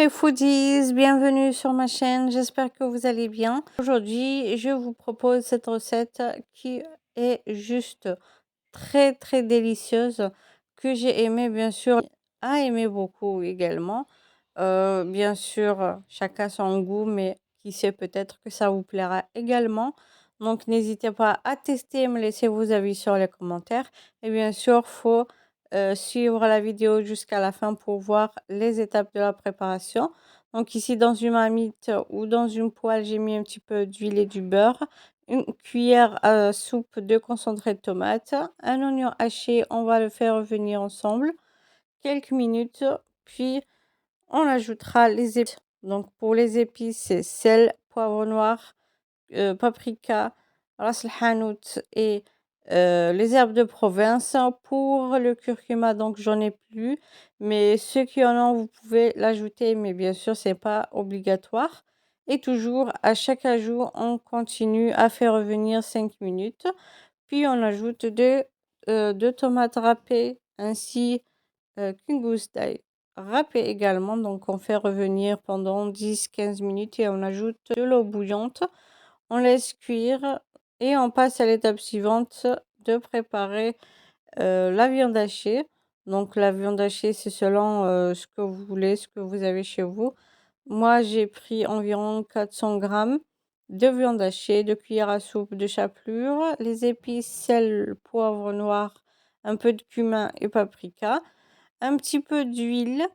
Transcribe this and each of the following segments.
mes foodies, bienvenue sur ma chaîne, j'espère que vous allez bien. Aujourd'hui, je vous propose cette recette qui est juste très délicieuse, que j'ai aimé bien sûr, a aimé beaucoup également. Bien sûr, chacun son goût, mais qui sait, peut-être que ça vous plaira également. Donc n'hésitez pas à tester et me laisser vos avis sur les commentaires. Et bien sûr, faut suivre la vidéo jusqu'à la fin pour voir les étapes de la préparation. Donc ici, dans une marmite ou dans une poêle, j'ai mis un petit peu d'huile et du beurre, une cuillère à soupe de concentré de tomate, un oignon haché. On va le faire revenir ensemble quelques minutes, puis on ajoutera les épices. Donc pour les épices, c'est sel, poivre noir, paprika, ras el hanout et les herbes de province. Pour le curcuma, donc j'en ai plus, mais ceux qui en ont, vous pouvez l'ajouter, mais bien sûr, c'est pas obligatoire. Et toujours, à chaque ajout, on continue à faire revenir 5 minutes. Puis on ajoute deux tomates râpées ainsi qu'une gousse d'ail râpée également. Donc on fait revenir pendant 10-15 minutes et on ajoute de l'eau bouillante. On laisse cuire et on passe à l'étape suivante de préparer la viande hachée. Donc la viande hachée, c'est selon ce que vous voulez, ce que vous avez chez vous. Moi, j'ai pris environ 400 grammes de viande hachée, 2 cuillères à soupe de chapelure, les épices, sel, poivre noir, un peu de cumin et paprika, un petit peu d'huile.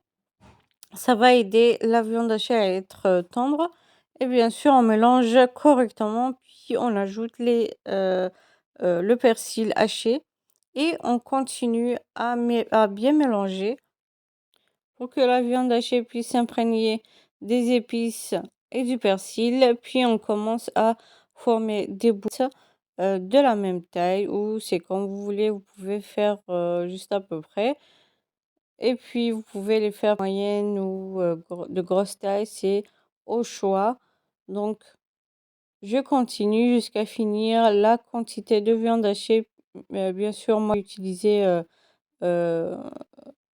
Ça va aider la viande hachée à être tendre. Et bien sûr, on mélange correctement, puis on ajoute le persil haché et on continue à bien mélanger pour que la viande hachée puisse s'imprégner des épices et du persil. Puis on commence à former des boulettes de la même taille, ou c'est comme vous voulez, vous pouvez faire juste à peu près. Et puis vous pouvez les faire moyennes ou de grosse taille, c'est au choix. Donc je continue jusqu'à finir la quantité de viande hachée. Bien sûr, moi euh,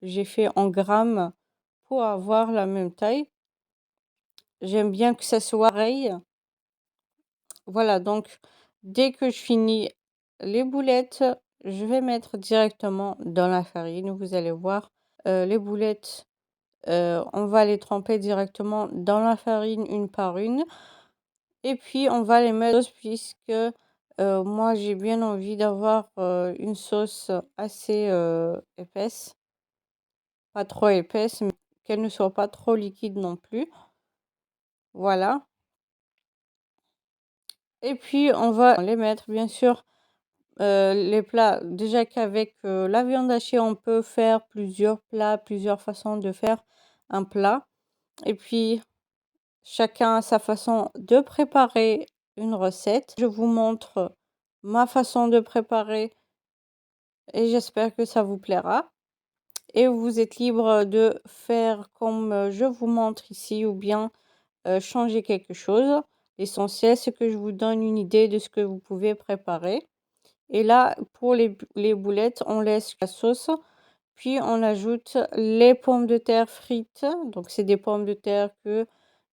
j'ai fait en grammes pour avoir la même taille. J'aime bien que ça soit pareil. Voilà, donc dès que je finis les boulettes, je vais mettre directement dans la farine. Vous allez voir, les boulettes, on va les tremper directement dans la farine une par une. Et puis on va les mettre, puisque moi j'ai bien envie d'avoir une sauce assez épaisse. Pas trop épaisse, mais qu'elle ne soit pas trop liquide non plus. Voilà. Et puis on va les mettre, bien sûr, les plats. Déjà qu'avec la viande hachée, on peut faire plusieurs plats, plusieurs façons de faire un plat. Et puis chacun a sa façon de préparer une recette. Je vous montre ma façon de préparer et j'espère que ça vous plaira. Et vous êtes libre de faire comme je vous montre ici, ou bien changer quelque chose. L'essentiel, c'est que je vous donne une idée de ce que vous pouvez préparer. Et là, pour les boulettes, on laisse la sauce, puis on ajoute les pommes de terre frites. Donc c'est des pommes de terre que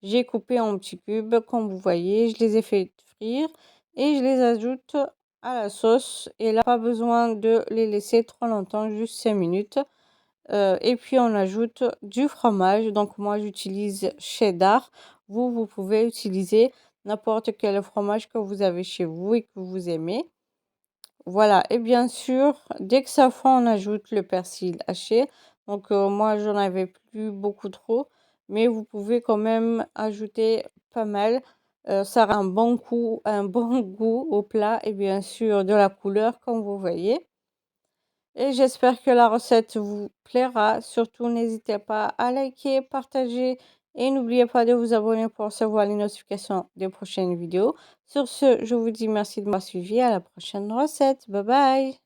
j'ai coupées en petits cubes, comme vous voyez. Je les ai fait frire et je les ajoute à la sauce. Et là, pas besoin de les laisser trop longtemps, juste 5 minutes. Et puis on ajoute du fromage. Donc moi j'utilise cheddar. Vous pouvez utiliser n'importe quel fromage que vous avez chez vous et que vous aimez. Voilà, et bien sûr, dès que ça fond, on ajoute le persil haché. Donc moi j'en avais plus beaucoup trop, mais vous pouvez quand même ajouter pas mal. Ça a un bon goût, un bon goût au plat, et bien sûr de la couleur, comme vous voyez. Et j'espère que la recette vous plaira. Surtout, n'hésitez pas à liker, partager et n'oubliez pas de vous abonner pour recevoir les notifications des prochaines vidéos. Sur ce, je vous dis merci de m'avoir suivi. À la prochaine recette. Bye bye.